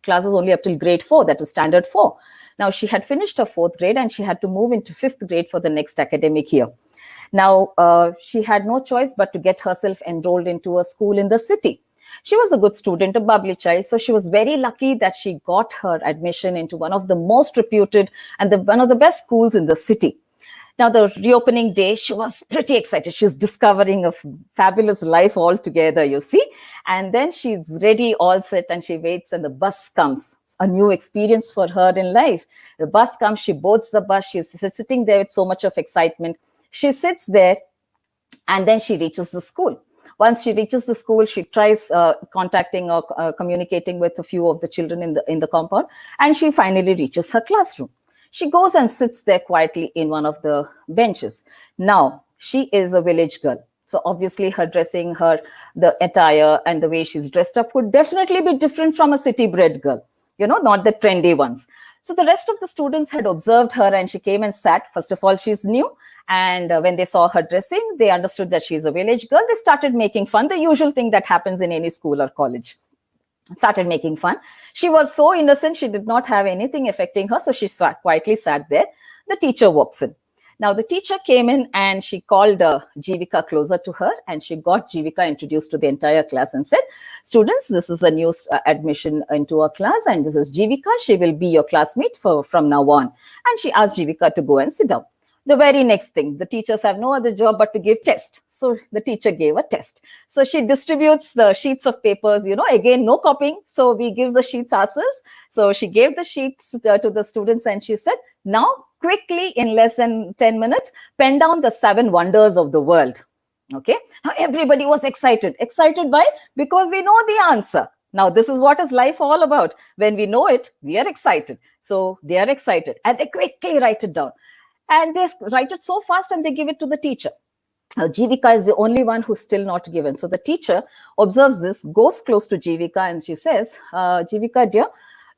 only up till grade 4, that is standard 4. Now she had finished her 4th grade and she had to move into 5th grade for the next academic year. Now, she had no choice but to get herself enrolled into a school in the city. She was a good student, a bubbly child, so she was very lucky that she got her admission into one of the most reputed and one of the best schools in the city. Now, the reopening day, she was pretty excited. She's discovering a fabulous life altogether, you see. And then she's ready, all set, and she waits, and the bus comes. A new experience for her in life. The bus comes, she boards the bus, she's sitting there with so much of excitement. She sits there, and then she reaches the school. Once she reaches the school, she tries contacting or communicating with a few of the children in the compound, and she finally reaches her classroom. She goes and sits there quietly in one of the benches. Now, she is a village girl. So obviously her dressing, the attire and the way she's dressed up would definitely be different from a city-bred girl, not the trendy ones. So the rest of the students had observed her, and she came and sat. First of all, she's new. And when they saw her dressing, they understood that she's a village girl. They started making fun, the usual thing that happens in any school or college. Started making fun. She was so innocent, she did not have anything affecting her, so she quietly sat there. The teacher walks in. Now the teacher came in and she called Jivika closer to her, and she got Jivika introduced to the entire class and said, students, this is a new admission into our class, and this is Jivika. She will be your classmate from now on. And she asked Jivika to go and sit down. The very next thing, the teachers have no other job but to give test. So the teacher gave a test. So she distributes the sheets of papers, again, no copying. So we give the sheets ourselves. So she gave the sheets to the students, and she said, now quickly, in less than 10 minutes, pen down the 7 wonders of the world. Okay. Now everybody was excited. Excited why? Because we know the answer. Now, this is what is life all about. When we know it, we are excited. So they are excited, and they quickly write it down. And they write it so fast and they give it to the teacher. Jivika is the only one who's still not given. So the teacher observes this, goes close to Jivika, and she says, Jivika, dear,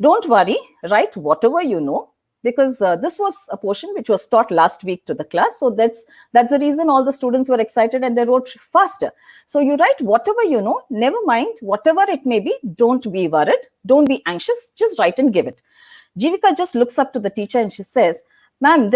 don't worry, write whatever you know, because this was a portion which was taught last week to the class. So that's the reason all the students were excited and they wrote faster. So you write whatever you know, never mind, whatever it may be, don't be worried, don't be anxious, just write and give it. Jivika just looks up to the teacher and she says, ma'am,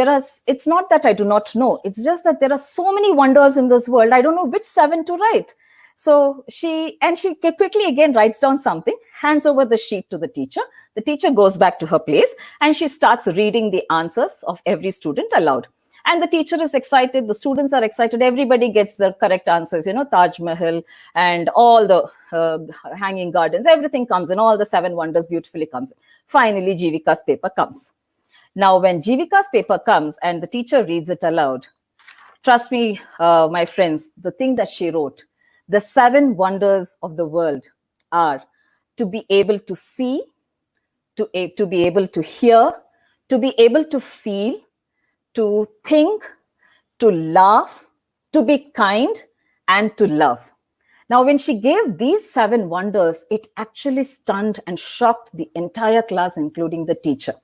it's not that I do not know. It's just that there are so many wonders in this world. I don't know which 7 to write. So she quickly again writes down something, hands over the sheet to the teacher. The teacher goes back to her place and she starts reading the answers of every student aloud. And the teacher is excited. The students are excited. Everybody gets the correct answers, Taj Mahal and all the hanging gardens. Everything comes in. All the 7 wonders beautifully comes in. Finally, Jivika's paper comes. Now, when Jivika's paper comes and the teacher reads it aloud, trust me, my friends, the thing that she wrote, the 7 wonders of the world are to be able to see, to be able to hear, to be able to feel, to think, to laugh, to be kind, and to love. Now, when she gave these 7 wonders, it actually stunned and shocked the entire class, including the teacher.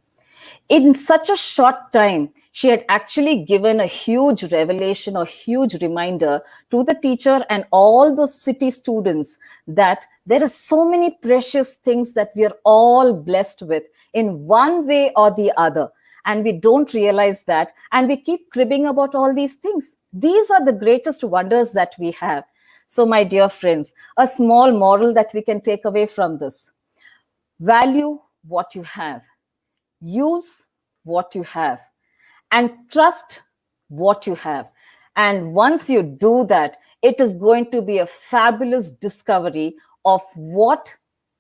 In such a short time, she had actually given a huge revelation or huge reminder to the teacher and all those city students that there are so many precious things that we are all blessed with in one way or the other. And we don't realize that. And we keep cribbing about all these things. These are the greatest wonders that we have. So, my dear friends, a small moral that we can take away from this: value what you have. Use what you have and trust what you have. And once you do that, it is going to be a fabulous discovery of what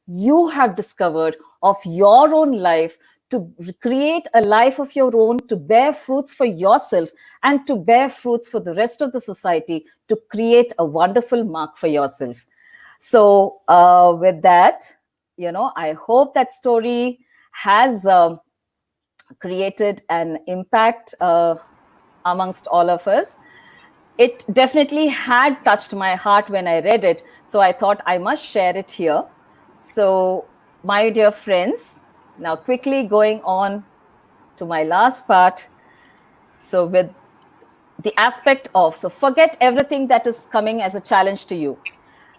you have discovered of your own life, to create a life of your own, to bear fruits for yourself and to bear fruits for the rest of the society, to create a wonderful mark for yourself. So with that, I hope that story has created an impact amongst all of us. It definitely had touched my heart when I read it, so I thought I must share it here. So, my dear friends, now quickly going on to my last part. So, with the aspect of, so forget everything that is coming as a challenge to you.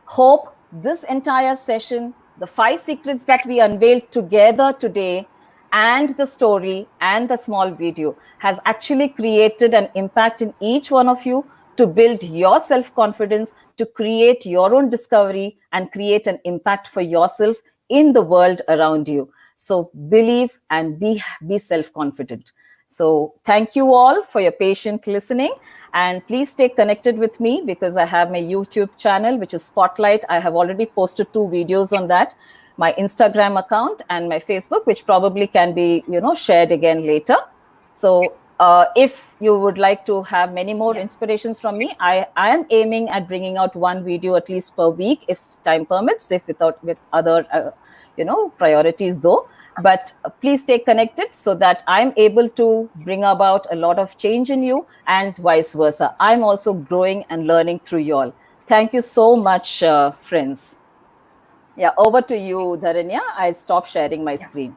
Hope this entire session, the 5 secrets that we unveiled together today, and the story and the small video has actually created an impact in each one of you to build your self-confidence, to create your own discovery and create an impact for yourself in the world around you. So believe and be self-confident. So thank you all for your patient listening, and please stay connected with me because I have my YouTube channel, which is Spotlight. I have already posted 2 videos on that, my Instagram account and my Facebook, which probably can be, shared again later. So if you would like to have many more inspirations from me, I am aiming at bringing out 1 video at least per week, if time permits, if with other, priorities though. But please stay connected so that I'm able to bring about a lot of change in you and vice versa. I'm also growing and learning through you all. Thank you so much, friends. Yeah, over to you, Dharanya. I stop sharing my screen.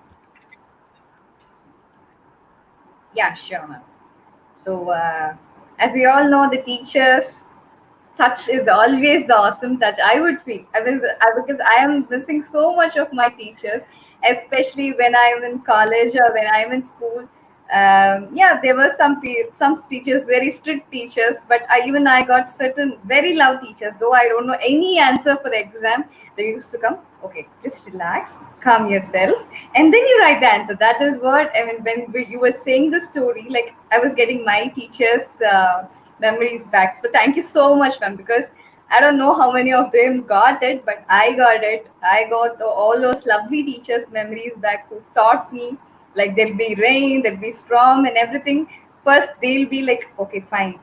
Yeah, sure, ma'am. So, as we all know, the teachers' touch is always the awesome touch. I would feel because I am missing so much of my teachers, especially when I am in college or when I am in school. Yeah, there were some teachers, very strict teachers, but I got certain very love teachers. Though I don't know any answer for the exam, they used to come. Okay, just relax, calm yourself, and then you write the answer. That is what I mean when you were saying the story. Like I was getting my teachers' memories back. So thank you so much, ma'am, because I don't know how many of them got it, but I got it. I got all those lovely teachers' memories back who taught me. Like there'll be rain, there'll be storm, and everything. First, they'll be like, okay, fine.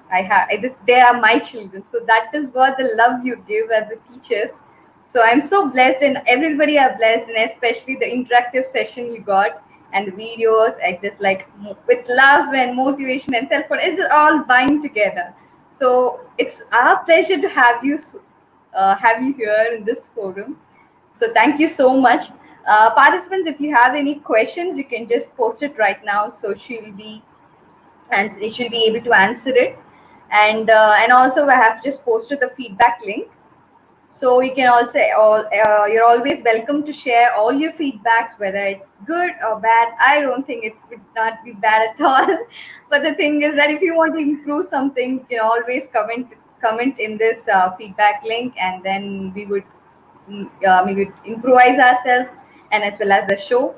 They are my children. So that is what the love you give as a teachers. So I'm so blessed, and everybody are blessed, and especially the interactive session you got and the videos. I just like with love and motivation and self. It's all bind together. So it's our pleasure to have you here in this forum. So thank you so much, participants. If you have any questions, you can just post it right now. So she'll be able to answer it, and also I have just posted the feedback link. So you can also you're always welcome to share all your feedbacks, whether it's good or bad. I don't think it would not be bad at all. But the thing is that if you want to improve something, you can always comment in this feedback link, and then we would improvise ourselves and as well as the show.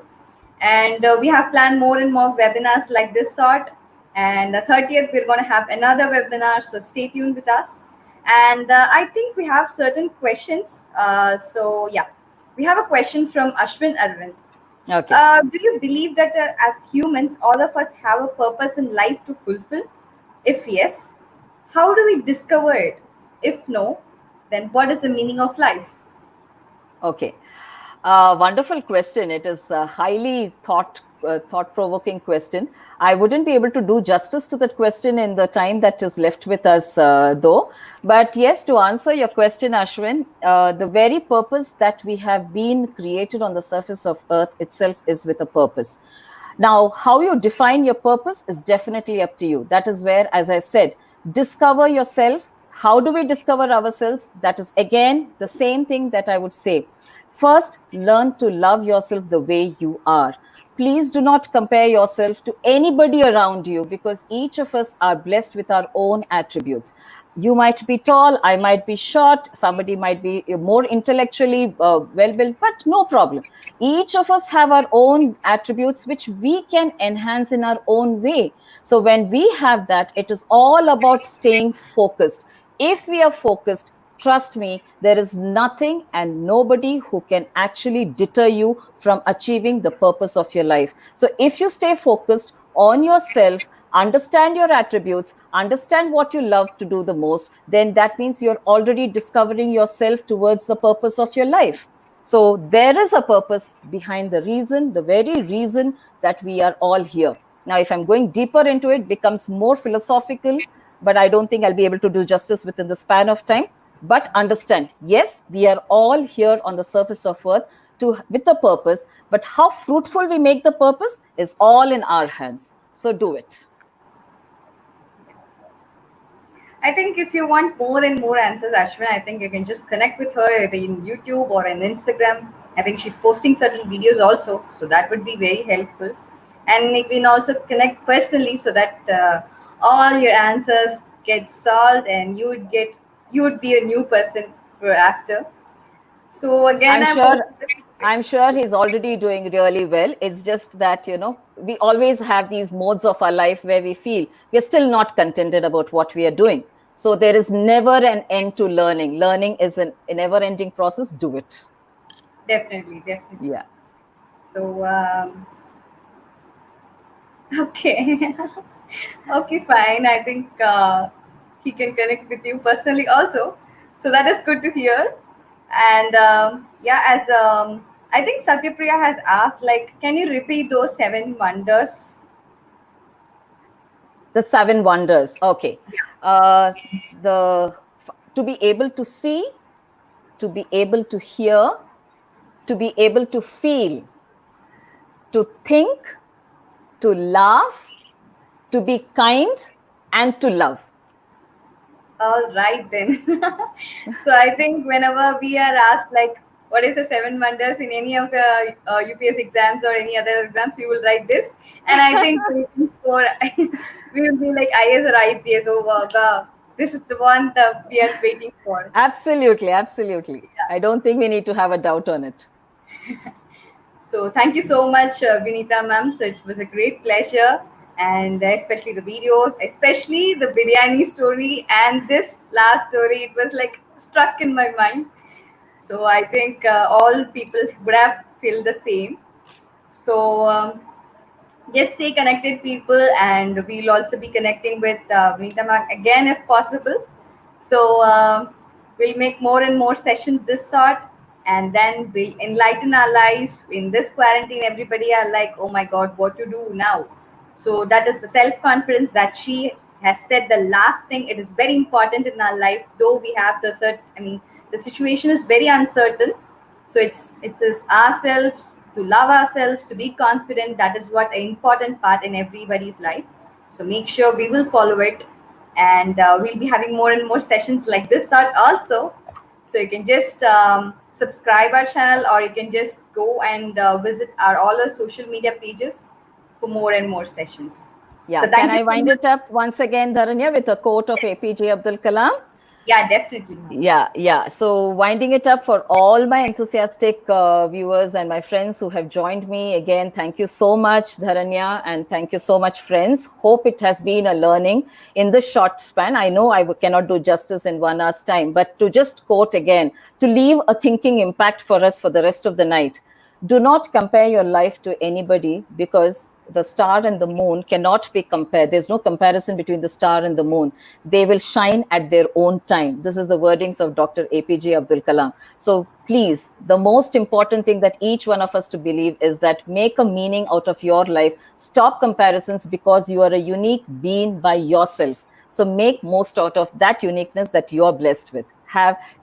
And we have planned more and more webinars like this sort. And the 30th, we're going to have another webinar. So stay tuned with us. And I think we have certain questions. So yeah, we have a question from Ashwin Arvind.
Okay.
Do you believe that as humans, all of us have a purpose in life to fulfill? If yes, how do we discover it? If no, then what is the meaning of life?
Okay. Wonderful question. It is a highly thought-provoking question. I wouldn't be able to do justice to that question in the time that is left with us, though. But yes, to answer your question, Ashwin, the very purpose that we have been created on the surface of Earth itself is with a purpose. Now, how you define your purpose is definitely up to you. That is where, as I said, discover yourself. How do we discover ourselves? That is, again, the same thing that I would say. First, learn to love yourself the way you are. Please do not compare yourself to anybody around you, because each of us are blessed with our own attributes. You might be tall, I might be short, somebody might be more intellectually well-built, but no problem. Each of us have our own attributes which we can enhance in our own way. So when we have that, it is all about staying focused. If we are focused, trust me, there is nothing and nobody who can actually deter you from achieving the purpose of your life. So if you stay focused on yourself, understand your attributes, understand what you love to do the most, then that means you're already discovering yourself towards the purpose of your life. So there is a purpose behind the very reason that we are all here. Now, if I'm going deeper into it, becomes more philosophical, but I don't think I'll be able to do justice within the span of time. But understand, yes, we are all here on the surface of Earth with a purpose, but how fruitful we make the purpose is all in our hands. So do it.
I think if you want more and more answers, Ashwin, I think you can just connect with her either in YouTube or in Instagram. I think she's posting certain videos also, so that would be very helpful. And you can also connect personally so that all your answers get solved, and you would be a new person for after. So again,
I'm sure he's already doing really well. It's just that, we always have these modes of our life where we feel we're still not contented about what we are doing. So there is never an end to learning. Learning is a never ending process. Do it.
definitely, definitely.
Yeah.
So okay, okay, fine. I think he can connect with you personally also. So that is good to hear. And yeah, as I think Satyapriya has asked, like, can you repeat those seven wonders?
The seven wonders. Okay. Uh, to be able to see, to be able to hear, to be able to feel, to think, to laugh, to be kind, and to love.
All right then. So I think whenever we are asked like what is the seven wonders in any of the UPS exams or any other exams, we will write this, and I think we can score. We will be like IS or IPS. Oh wow, this is the one that we are waiting for.
Absolutely, absolutely. I don't think we need to have a doubt on it.
So thank you so much, Vinita ma'am. So it was a great pleasure, and especially the videos, especially the biryani story and this last story. It was like struck in my mind. So I think all people would have felt the same. So just stay connected, people, and we'll also be connecting with Vinita ma'am again if possible. So we'll make more and more sessions this sort, and then we'll enlighten our lives in this quarantine. Everybody are like, oh my God, what to do now? So that is the self-confidence that she has said. The last thing, it is very important in our life, though we have the the situation is very uncertain. So it is ourselves to love ourselves, to be confident. That is what an important part in everybody's life. So make sure we will follow it, and we'll be having more and more sessions like this sort also. So you can just subscribe our channel, or you can just go and visit all our social media pages for more and more sessions.
Yeah.
So
Can
thank you
I
so
wind
much.
it up once again, Dharanya, with a quote of
Yes.
APJ Abdul Kalam?
Yeah, definitely, ma'am.
Yeah. So winding it up for all my enthusiastic viewers and my friends who have joined me again, thank you so much, Dharanya, and thank you so much, friends. Hope it has been a learning in this short span. I know cannot do justice in 1 hour's time, but to just quote again, to leave a thinking impact for us for the rest of the night. Do not compare your life to anybody, because the star and the moon cannot be compared. There's no comparison between the star and the moon. They will shine at their own time. This is the wordings of Dr. APJ Abdul Kalam. So please, the most important thing that each one of us to believe is that make a meaning out of your life. Stop comparisons, because you are a unique being by yourself. So make most out of that uniqueness that you're blessed with.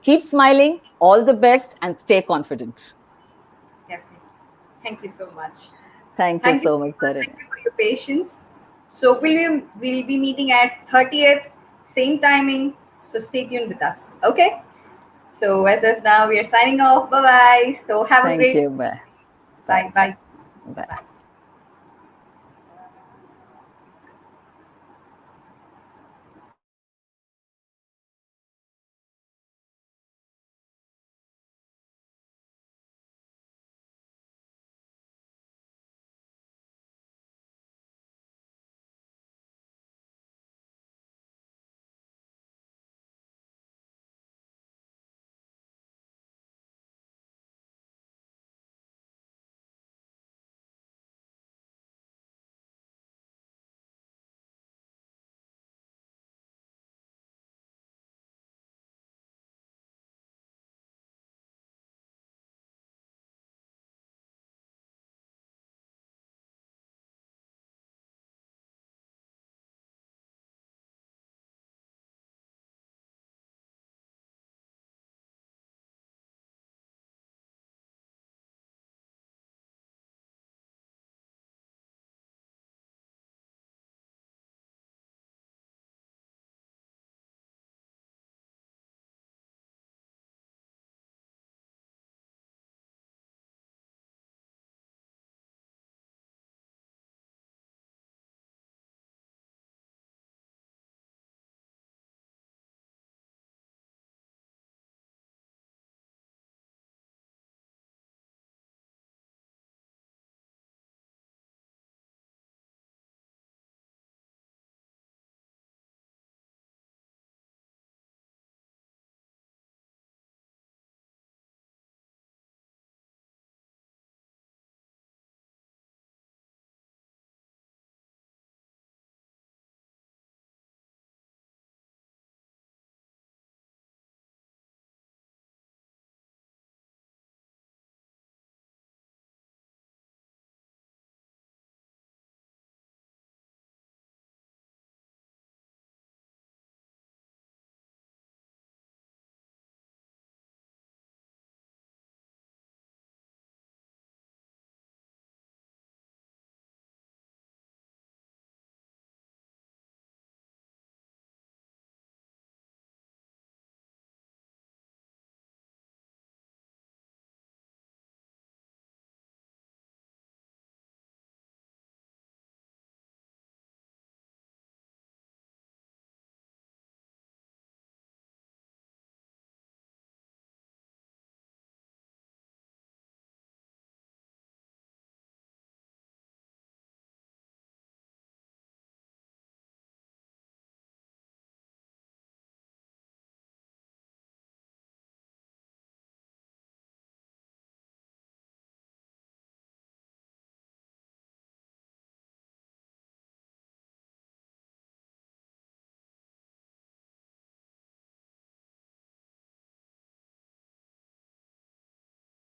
Keep smiling, all the best, and stay confident.
Definitely. Thank you so much.
Thank you
Thank you
so
so
much,
much.
Dharanya.
Thank you for your patience. So we'll be meeting at 30th, same timing. So stay tuned with us. Okay. So as of now, we are signing off. Bye bye. So have a
Thank
great
you. Bye.
bye
Bye.
bye
Bye.
bye.